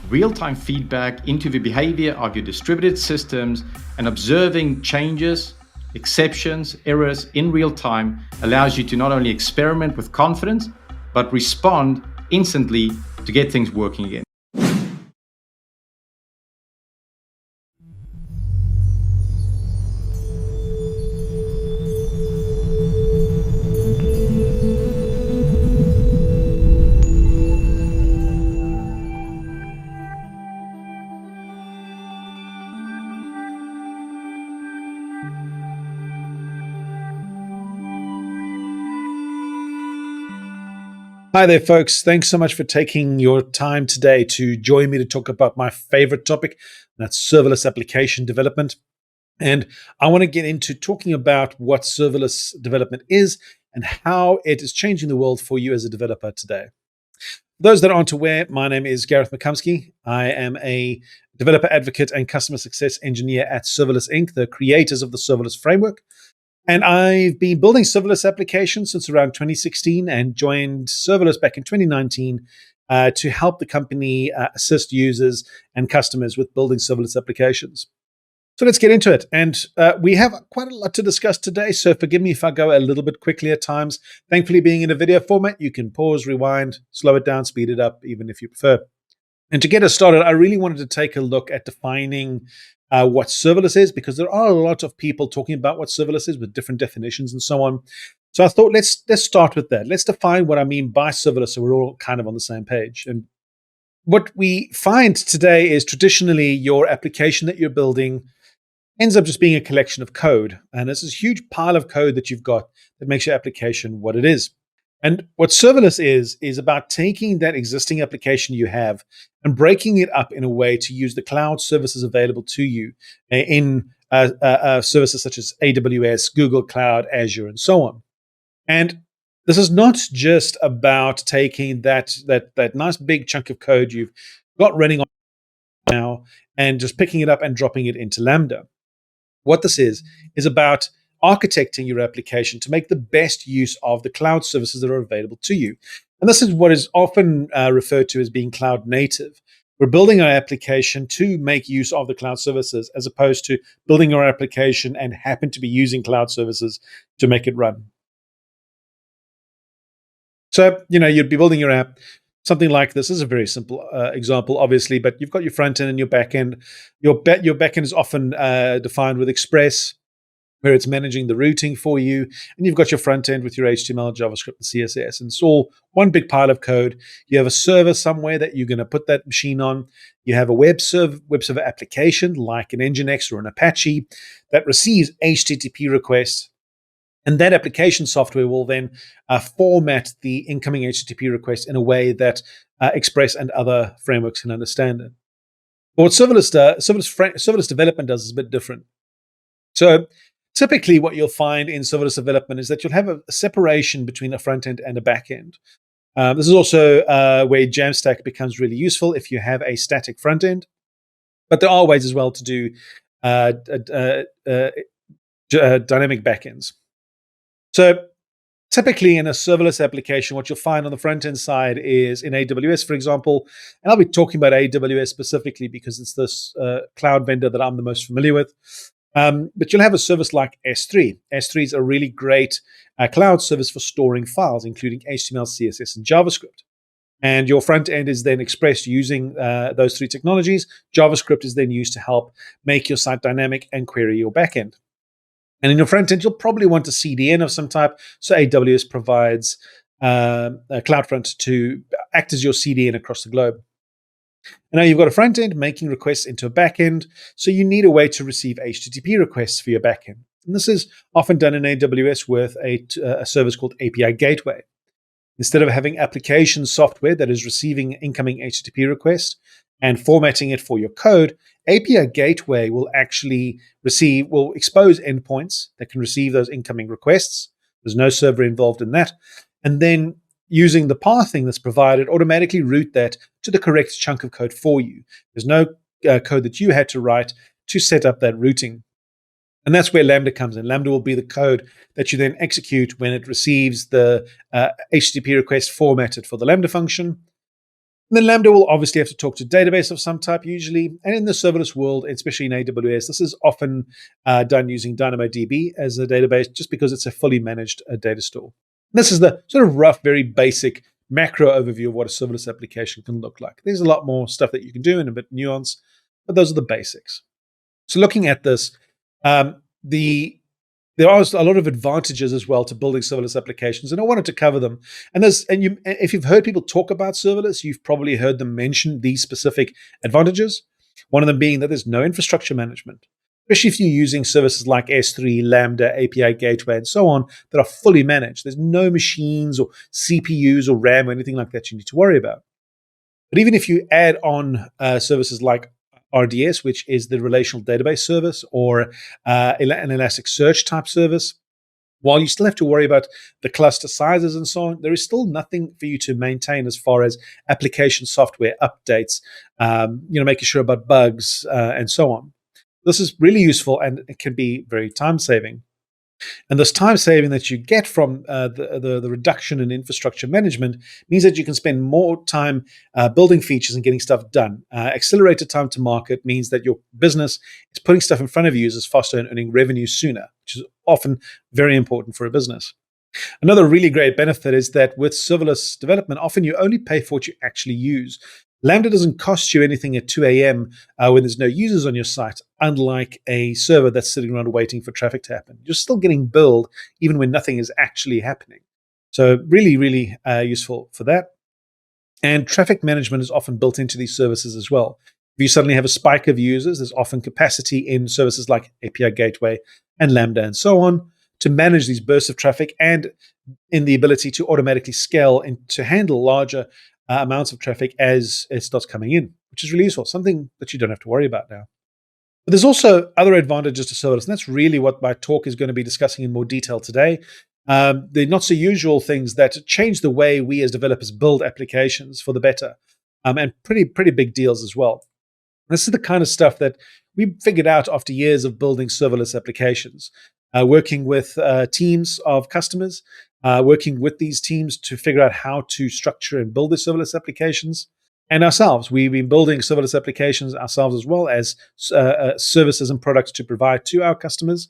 Real-time feedback into the behavior of your distributed systems and observing changes, exceptions, errors in real time allows you to not only experiment with confidence, but respond instantly to get things working again. Hi there, folks. Thanks so much for taking your time today to join me to talk about my favorite topic, that's serverless application development. And I want to get into talking about what serverless development is and how it is changing the world for you as a developer today. For those that aren't aware, my name is Gareth McCumskey. I am a developer advocate and customer success engineer at Serverless Inc., the creators of the Serverless Framework. And I've been building serverless applications since around 2016 and joined Serverless back in 2019 to help the company assist users and customers with building serverless applications. So let's get into it. And we have quite a lot to discuss today, so forgive me if I go a little bit quickly at times. Thankfully, being in a video format, you can pause, rewind, slow it down, speed it up, even if you prefer. And to get us started, I really wanted to take a look at defining what serverless is, because there are a lot of people talking about what serverless is with different definitions and so on. So I thought let's start with that. Let's define what I mean by serverless so we're all kind of on the same page. And what we find today is traditionally your application that you're building ends up just being a collection of code. And there's this huge pile of code that you've got that makes your application what it is. And what serverless is about taking that existing application you have and breaking it up in a way to use the cloud services available to you in services such as AWS, Google Cloud, Azure, and so on. And this is not just about taking that nice big chunk of code you've got running on now and just picking it up and dropping it into Lambda. What this is about architecting your application to make the best use of the cloud services that are available to you. And this is what is often referred to as being cloud native. We're building our application to make use of the cloud services as opposed to building our application and happen to be using cloud services to make it run. So, you'd be building your app, something like this. This is a very simple example, obviously, but you've got your front end and your back end. Your back end is often defined with Express, where it's managing the routing for you. And you've got your front end with your HTML, JavaScript, and CSS. And it's all one big pile of code. You have a server somewhere that you're going to put that machine on. You have a web server application like an Nginx or an Apache that receives HTTP requests. And that application software will then format the incoming HTTP request in a way that Express and other frameworks can understand it. But what serverless development does is a bit different. So typically, what you'll find in serverless development is that you'll have a separation between a front end and a back end. This is also where Jamstack becomes really useful if you have a static front end. But there are ways as well to do dynamic backends. So typically in a serverless application, what you'll find on the front end side is in AWS, for example, and I'll be talking about AWS specifically because it's this cloud vendor that I'm the most familiar with. But you'll have a service like S3. S3 is a really great cloud service for storing files, including HTML, CSS, and JavaScript. And your front end is then expressed using those three technologies. JavaScript is then used to help make your site dynamic and query your backend. And in your front end, you'll probably want a CDN of some type. So AWS provides CloudFront to act as your CDN across the globe. And now you've got a front end making requests into a back end. So you need a way to receive HTTP requests for your back end. And this is often done in AWS with a service called API Gateway. Instead of having application software that is receiving incoming HTTP requests and formatting it for your code, API Gateway will actually expose endpoints that can receive those incoming requests. There's no server involved in that. And then using the pathing that's provided, automatically route that to the correct chunk of code for you. There's no code that you had to write to set up that routing. And that's where Lambda comes in. Lambda will be the code that you then execute when it receives the HTTP request formatted for the Lambda function. And then Lambda will obviously have to talk to a database of some type usually. And in the serverless world, especially in AWS, this is often done using DynamoDB as a database just because it's a fully managed data store. And this is the sort of rough, very basic macro overview of what a serverless application can look like. There's a lot more stuff that you can do and a bit nuanced, but those are the basics. So looking at this, there are a lot of advantages as well to building serverless applications, and I wanted to cover them. And if you've heard people talk about serverless, you've probably heard them mention these specific advantages. One of them being that there's no infrastructure management, especially if you're using services like S3, Lambda, API Gateway, and so on that are fully managed. There's no machines or CPUs or RAM or anything like that you need to worry about. But even if you add on services like RDS, which is the relational database service, or an Elasticsearch type service, while you still have to worry about the cluster sizes and so on, there is still nothing for you to maintain as far as application software updates, making sure about bugs and so on. This is really useful and it can be very time saving. And this time saving that you get from the reduction in infrastructure management means that you can spend more time building features and getting stuff done. Accelerated time to market means that your business is putting stuff in front of users faster and earning revenue sooner, which is often very important for a business. Another really great benefit is that with serverless development, often you only pay for what you actually use. Lambda doesn't cost you anything at 2 a.m. When there's no users on your site, unlike a server that's sitting around waiting for traffic to happen. You're still getting billed even when nothing is actually happening. So really, really useful for that. And traffic management is often built into these services as well. If you suddenly have a spike of users, there's often capacity in services like API Gateway and Lambda and so on to manage these bursts of traffic, and in the ability to automatically scale and to handle larger amounts of traffic as it starts coming in, which is really useful, something that you don't have to worry about now. But there's also other advantages to serverless, and that's really what my talk is going to be discussing in more detail today. The not so usual things that change the way we as developers build applications for the better, and pretty big deals as well. This is the kind of stuff that we figured out after years of building serverless applications, working with teams of customers, working with these teams to figure out how to structure and build the serverless applications. And ourselves, we've been building serverless applications ourselves as well as services and products to provide to our customers.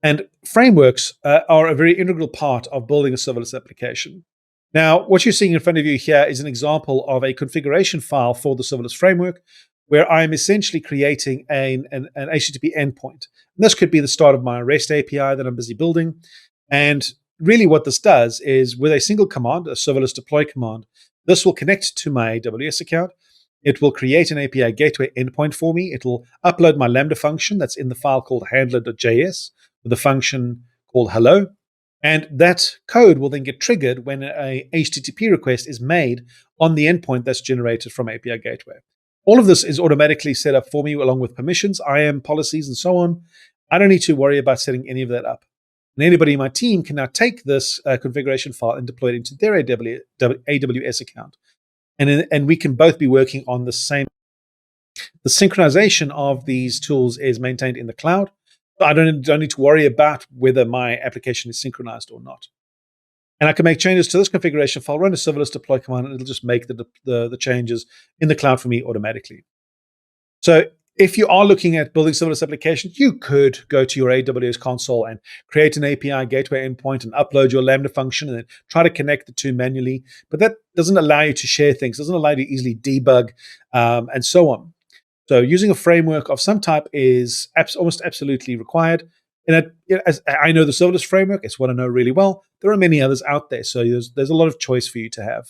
And frameworks are a very integral part of building a serverless application. Now, what you're seeing in front of you here is an example of a configuration file for the serverless framework, where I'm essentially creating an HTTP endpoint. And this could be the start of my REST API that I'm busy building. And really what this does is, with a single command, a serverless deploy command, this will connect to my AWS account. It will create an API gateway endpoint for me. It will upload my Lambda function that's in the file called handler.js with a function called hello. And that code will then get triggered when a HTTP request is made on the endpoint that's generated from API gateway. All of this is automatically set up for me along with permissions, IAM policies, and so on. I don't need to worry about setting any of that up. And anybody in my team can now take this configuration file and deploy it into their AWS account. And we can both be working on the same. The synchronization of these tools is maintained in the cloud. So I don't need to worry about whether my application is synchronized or not. And I can make changes to this configuration file, run a serverless deploy command, and it'll just make the changes in the cloud for me automatically. So if you are looking at building serverless applications, you could go to your AWS console and create an API gateway endpoint and upload your Lambda function and then try to connect the two manually. But that doesn't allow you to share things, doesn't allow you to easily debug, and so on. So using a framework of some type is almost absolutely required. And as I know the serverless framework, it's what I know really well. There are many others out there, so there's a lot of choice for you to have.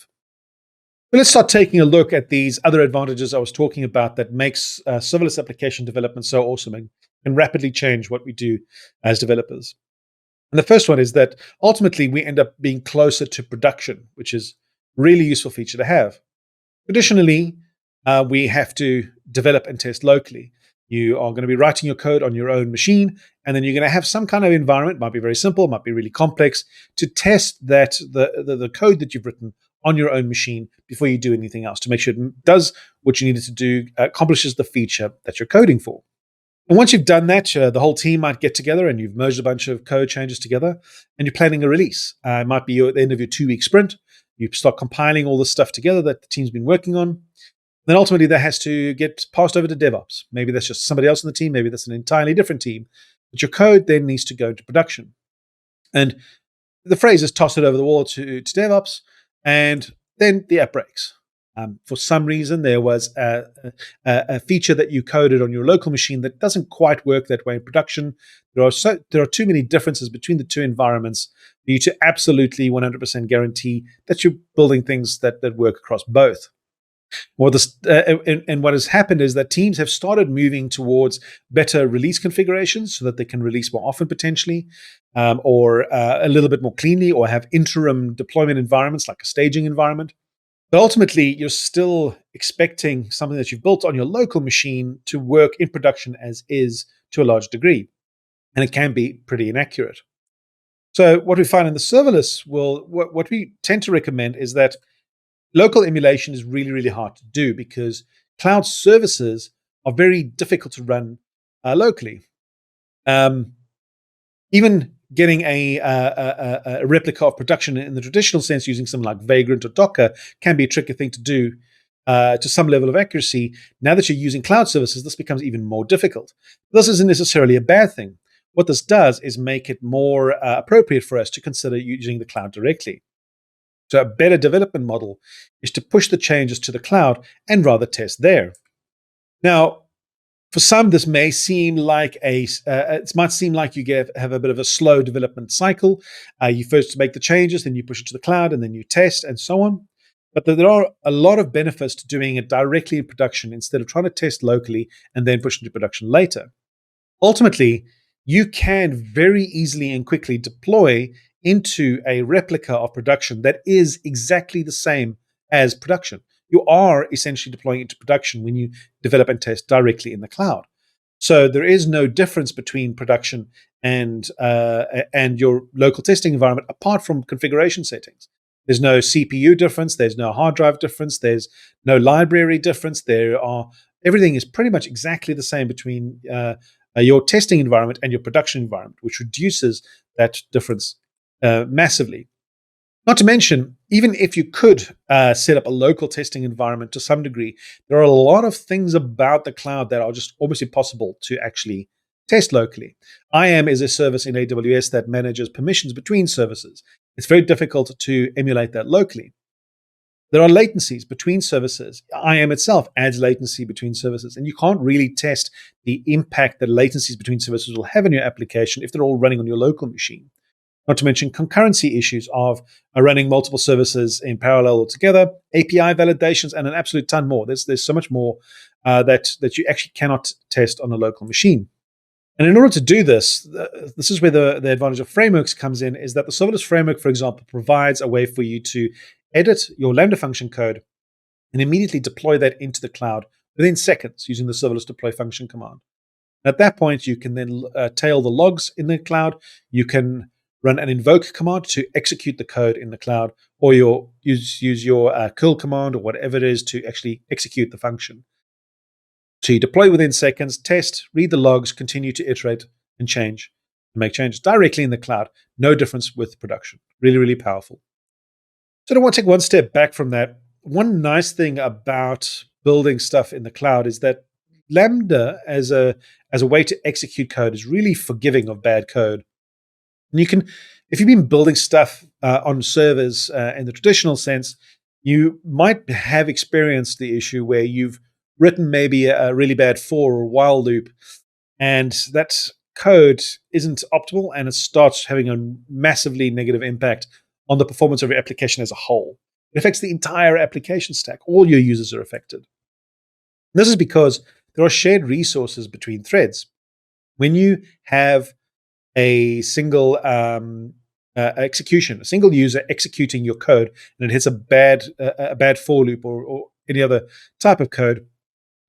But let's start taking a look at these other advantages I was talking about that makes serverless application development so awesome and can rapidly change what we do as developers. And the first one is that ultimately we end up being closer to production, which is a really useful feature to have. Traditionally, we have to develop and test locally. You are going to be writing your code on your own machine, and then you're going to have some kind of environment, might be very simple, might be really complex, to test that the code that you've written on your own machine before you do anything else, to make sure it does what you need it to do, accomplishes the feature that you're coding for. And once you've done that, the whole team might get together and you've merged a bunch of code changes together and you're planning a release. It might be at the end of your 2-week sprint. You start compiling all the stuff together that the team's been working on. Then ultimately that has to get passed over to DevOps. Maybe that's just somebody else on the team. Maybe that's an entirely different team. But your code then needs to go into production. And the phrase is toss it over the wall to DevOps, and then the app breaks. For some reason, there was a feature that you coded on your local machine that doesn't quite work that way in production. There are too many differences between the two environments for you to absolutely 100% guarantee that you're building things that work across both. What has happened is that teams have started moving towards better release configurations so that they can release more often potentially, or a little bit more cleanly, or have interim deployment environments like a staging environment. But ultimately, you're still expecting something that you've built on your local machine to work in production as is to a large degree. And it can be pretty inaccurate. So what we find in the serverless world, what we tend to recommend is that local emulation is really, really hard to do because cloud services are very difficult to run locally. Even getting a replica of production in the traditional sense using something like Vagrant or Docker can be a tricky thing to do to some level of accuracy. Now that you're using cloud services, this becomes even more difficult. This isn't necessarily a bad thing. What this does is make it more appropriate for us to consider using the cloud directly. So a better development model is to push the changes to the cloud and rather test there. Now, for some, this may seem like it might seem like you have a bit of a slow development cycle. You first make the changes, then you push it to the cloud, and then you test, and so on. But there are a lot of benefits to doing it directly in production instead of trying to test locally and then push into production later. Ultimately, you can very easily and quickly deploy into a replica of production that is exactly the same as production. You are essentially deploying into production when you develop and test directly in the cloud. So there is no difference between production and your local testing environment apart from configuration settings. There's no CPU difference. There's no hard drive difference. There's no library difference. Everything is pretty much exactly the same between your testing environment and your production environment, which reduces that difference massively. Not to mention, even if you could set up a local testing environment to some degree, there are a lot of things about the cloud that are just almost impossible to actually test locally. IAM is a service in AWS that manages permissions between services. It's very difficult to emulate that locally. There are latencies between services. IAM itself adds latency between services, and you can't really test the impact that latencies between services will have on your application if they're all running on your local machine. Not to mention concurrency issues of running multiple services in parallel or together, API validations, and an absolute ton more. There's so much more that you actually cannot test on a local machine. And in order to do this, this is where the advantage of frameworks comes in, is that the Serverless Framework, for example, provides a way for you to edit your Lambda function code and immediately deploy that into the cloud within seconds using the serverless deploy function command. At that point, you can then tail the logs in the cloud. You can run an invoke command to execute the code in the cloud, or use your curl command or whatever it is to actually execute the function. So you deploy within seconds, test, read the logs, continue to iterate and change, and make changes directly in the cloud. No difference with production. Really, really powerful. So I want to take one step back from that. One nice thing about building stuff in the cloud is that Lambda as a way to execute code is really forgiving of bad code. And you can, if you've been building stuff on servers in the traditional sense, you might have experienced the issue where you've written maybe a really bad for or while loop, and that code isn't optimal, and it starts having a massively negative impact on the performance of your application as a whole. It affects the entire application stack. All your users are affected. And this is because there are shared resources between threads. When you have a single execution, a single user executing your code, and it hits a bad for loop or any other type of code,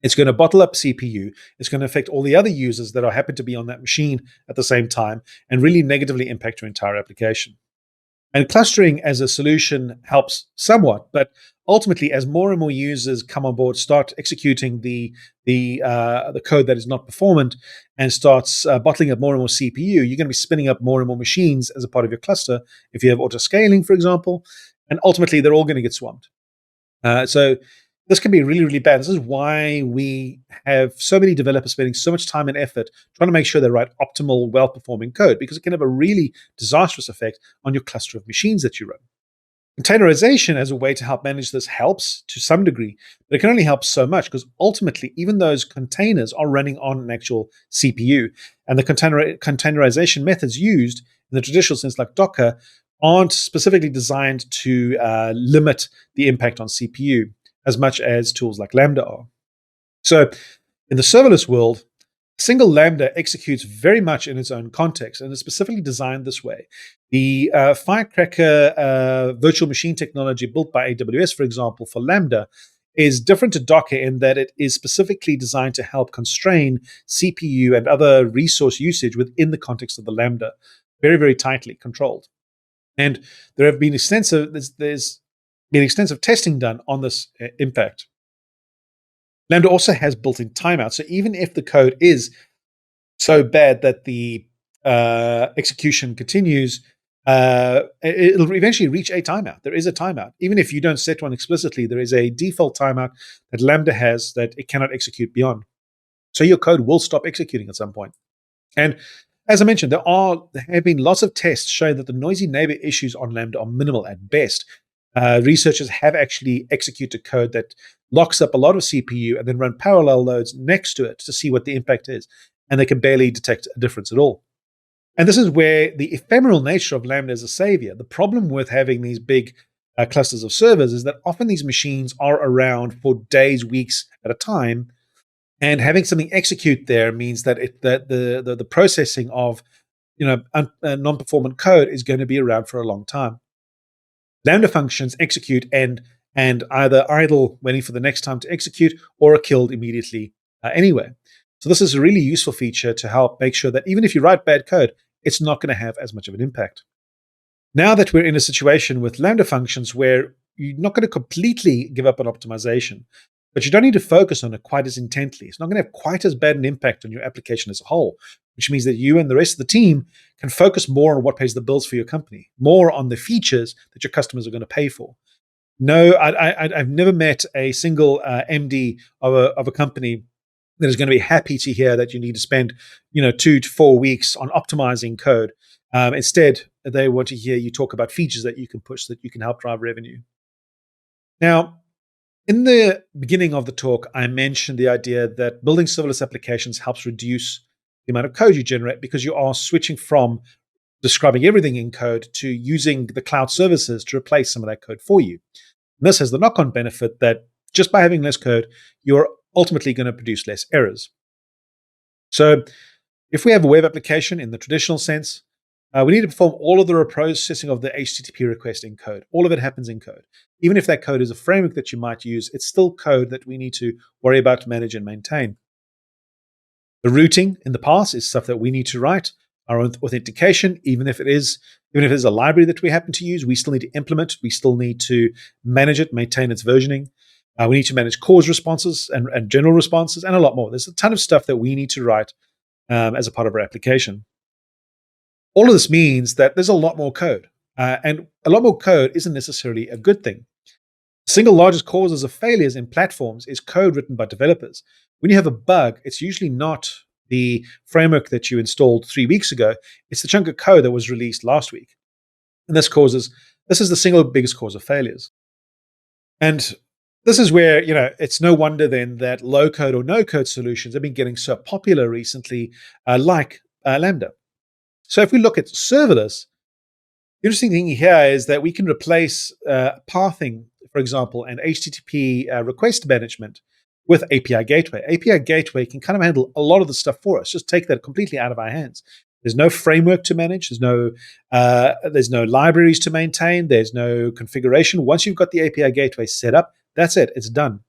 it's going to bottle up CPU. It's going to affect all the other users that are happen to be on that machine at the same time and really negatively impact your entire application. And clustering as a solution helps somewhat, but ultimately, as more and more users come on board, start executing the code that is not performant and starts bottling up more and more CPU, you're going to be spinning up more and more machines as a part of your cluster. If you have auto scaling, for example, and ultimately they're all going to get swamped. So this can be really, really bad. This is why we have so many developers spending so much time and effort trying to make sure they write optimal, well-performing code, because it can have a really disastrous effect on your cluster of machines that you run. Containerization as a way to help manage this helps to some degree, but it can only help so much, because ultimately, even those containers are running on an actual CPU, and the containerization methods used in the traditional sense, like Docker, aren't specifically designed to limit the impact on CPU as much as tools like Lambda are. So in the serverless world, a single Lambda executes very much in its own context and is specifically designed this way. The Firecracker virtual machine technology built by AWS, for example, for Lambda, is different to Docker in that it is specifically designed to help constrain CPU and other resource usage within the context of the Lambda, very, very tightly controlled. And there have been there's been extensive testing done on this impact. Lambda also has built-in timeouts. So even if the code is so bad that the execution continues, it'll eventually reach a timeout. There is a timeout. Even if you don't set one explicitly, there is a default timeout that Lambda has that it cannot execute beyond. So your code will stop executing at some point. And as I mentioned, there have been lots of tests showing that the noisy neighbor issues on Lambda are minimal at best. Researchers have actually executed code that locks up a lot of CPU and then run parallel loads next to it to see what the impact is. And they can barely detect a difference at all. And this is where the ephemeral nature of Lambda is a savior. The problem with having these big clusters of servers is that often these machines are around for days, weeks at a time. And having something execute there means that the processing of non-performant code is going to be around for a long time. Lambda functions execute and either idle, waiting for the next time to execute, or are killed immediately anyway. So this is a really useful feature to help make sure that even if you write bad code, it's not going to have as much of an impact. Now that we're in a situation with Lambda functions where you're not going to completely give up on optimization, but you don't need to focus on it quite as intently. It's not going to have quite as bad an impact on your application as a whole, which means that you and the rest of the team can focus more on what pays the bills for your company, more on the features that your customers are going to pay for. No, I've never met a single MD of a company that is going to be happy to hear that you need to spend 2 to 4 weeks on optimizing code. Instead, they want to hear you talk about features that you can push, that you can help drive revenue. Now, in the beginning of the talk, I mentioned the idea that building serverless applications helps reduce the amount of code you generate, because you are switching from describing everything in code to using the cloud services to replace some of that code for you. And this has the knock-on benefit that just by having less code, you're ultimately going to produce less errors. So if we have a web application in the traditional sense, we need to perform all of the processing of the HTTP request in code. All of it happens in code. Even if that code is a framework that you might use, it's still code that we need to worry about, manage, and maintain. The routing in the past is stuff that we need to write. Our own authentication, even if it is a library that we happen to use, we still need to implement. We still need to manage it, maintain its versioning. We need to manage cause responses and general responses, and a lot more. There's a ton of stuff that we need to write as a part of our application. All of this means that there's a lot more code, and a lot more code isn't necessarily a good thing. The single largest causes of failures in platforms is code written by developers. When you have a bug, it's usually not the framework that you installed 3 weeks ago. It's the chunk of code that was released last week. And this is the single biggest cause of failures. And this is where, it's no wonder then that low code or no code solutions have been getting so popular recently, like Lambda. So if we look at serverless, the interesting thing here is that we can replace pathing, for example, and HTTP request management with API Gateway. API Gateway can kind of handle a lot of the stuff for us. Just take that completely out of our hands. There's no framework to manage. There's no libraries to maintain. There's no configuration. Once you've got the API Gateway set up, that's it. It's done.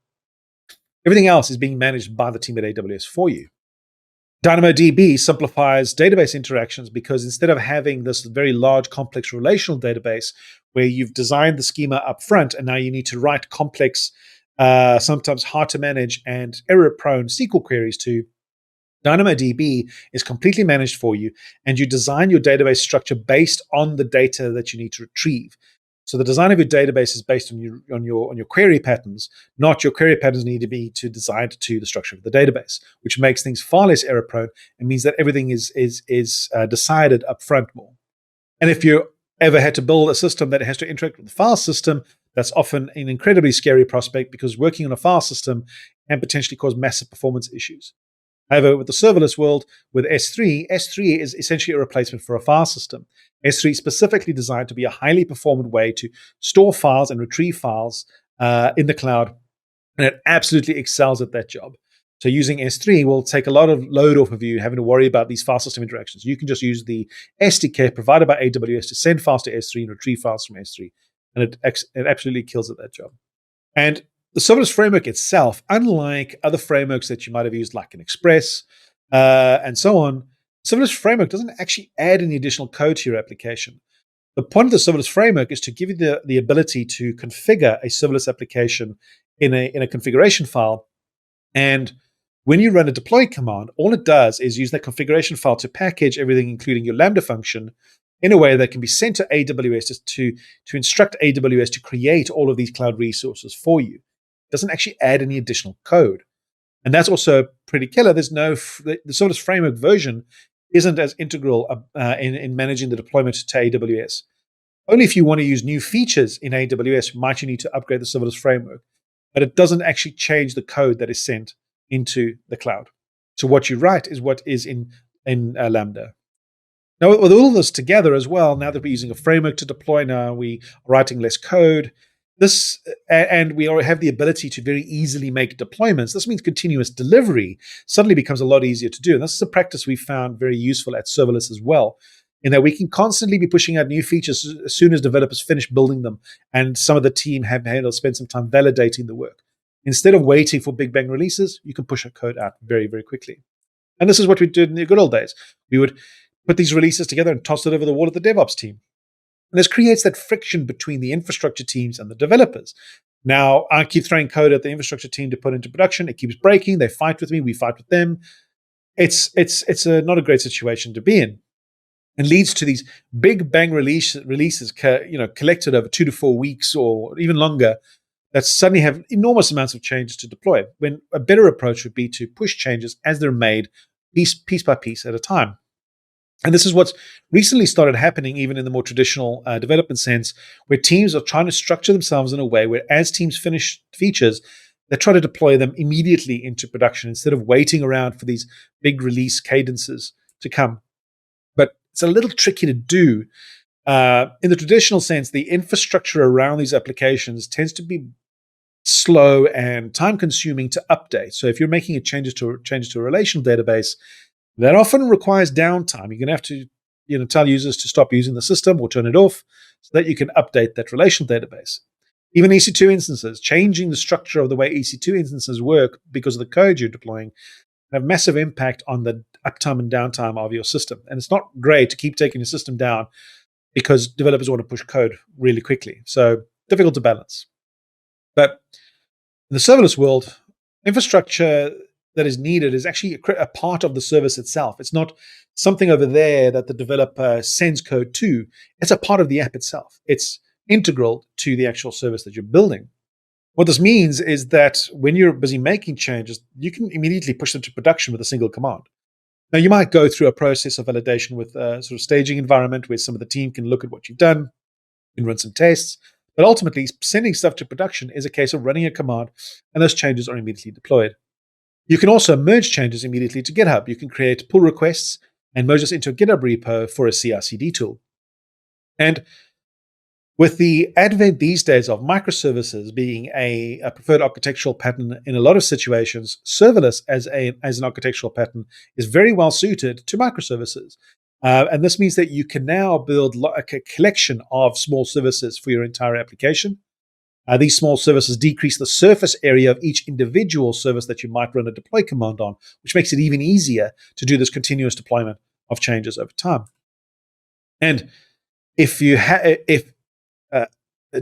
Everything else is being managed by the team at AWS for you. DynamoDB simplifies database interactions because instead of having this very large, complex relational database where you've designed the schema up front and now you need to write complex, sometimes hard to manage and error-prone SQL queries to, DynamoDB is completely managed for you, and you design your database structure based on the data that you need to retrieve. So the design of your database is based on your query patterns, not your query patterns need to be designed to the structure of the database, which makes things far less error prone and means that everything is decided up front more. And if you ever had to build a system that has to interact with the file system, that's often an incredibly scary prospect because working on a file system can potentially cause massive performance issues. However, with the serverless world, with S3 is essentially a replacement for a file system. S3 is specifically designed to be a highly performant way to store files and retrieve files in the cloud, and it absolutely excels at that job. So using S3 will take a lot of load off of you having to worry about these file system interactions. You can just use the SDK provided by AWS to send files to S3 and retrieve files from S3, and it absolutely kills at that job. And the serverless framework itself, unlike other frameworks that you might have used, like an Express and so on, serverless framework doesn't actually add any additional code to your application. The point of the serverless framework is to give you the ability to configure a serverless application in a configuration file. And when you run a deploy command, all it does is use that configuration file to package everything, including your Lambda function, in a way that can be sent to AWS to instruct AWS to create all of these cloud resources for you. It doesn't actually add any additional code. And that's also pretty killer. The serverless framework version isn't as integral in managing the deployment to AWS. Only if you want to use new features in AWS might you need to upgrade the serverless framework. But it doesn't actually change the code that is sent into the cloud. So what you write is what is in Lambda. Now, with all of this together as well, now that we're using a framework to deploy, now we are writing less code. And we have the ability to very easily make deployments. This means continuous delivery suddenly becomes a lot easier to do. And this is a practice we found very useful at serverless as well, in that we can constantly be pushing out new features as soon as developers finish building them. And some of the team have spent some time validating the work. Instead of waiting for big bang releases, you can push a code out very, very quickly. And this is what we did in the good old days. We would put these releases together and toss it over the wall at the DevOps team. And this creates that friction between the infrastructure teams and the developers. Now, I keep throwing code at the infrastructure team to put into production. It keeps breaking. They fight with me. We fight with them. It's not a great situation to be in, and leads to these big bang releases collected over 2 to 4 weeks or even longer that suddenly have enormous amounts of changes to deploy, when a better approach would be to push changes as they're made piece by piece at a time. And this is what's recently started happening even in the more traditional development sense, where teams are trying to structure themselves in a way where as teams finish features, they try to deploy them immediately into production instead of waiting around for these big release cadences to come. But it's a little tricky to do. In the traditional sense, the infrastructure around these applications tends to be slow and time-consuming to update. So if you're making changes to a relational database, that often requires downtime. You're going to have to tell users to stop using the system or turn it off so that you can update that relational database. Even EC2 instances, changing the structure of the way EC2 instances work because of the code you're deploying, have massive impact on the uptime and downtime of your system. And it's not great to keep taking your system down because developers want to push code really quickly. So difficult to balance. But in the serverless world, infrastructure that is needed is actually a part of the service itself. It's not something over there that the developer sends code to. It's a part of the app itself. It's integral to the actual service that you're building. What this means is that when you're busy making changes, you can immediately push them to production with a single command. Now, you might go through a process of validation with a sort of staging environment where some of the team can look at what you've done and run some tests. But ultimately, sending stuff to production is a case of running a command, and those changes are immediately deployed. You can also merge changes immediately to GitHub. You can create pull requests and merge this into a GitHub repo for a CI/CD tool. And with the advent these days of microservices being a preferred architectural pattern in a lot of situations, serverless as an architectural pattern is very well suited to microservices. And this means that you can now build a collection of small services for your entire application. These small services decrease the surface area of each individual service that you might run a deploy command on, which makes it even easier to do this continuous deployment of changes over time. And if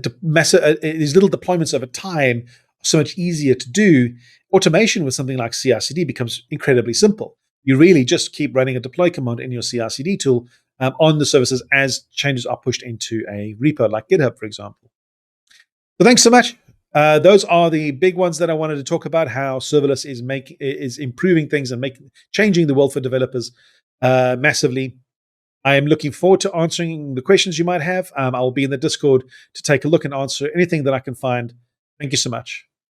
these little deployments over time are so much easier to do. Automation with something like CI/CD becomes incredibly simple. You really just keep running a deploy command in your CI/CD tool on the services as changes are pushed into a repo like GitHub, for example. So thanks so much. Those are the big ones that I wanted to talk about. How serverless is improving things and changing the world for developers massively. I am looking forward to answering the questions you might have. I'll be in the Discord to take a look and answer anything that I can find. Thank you so much.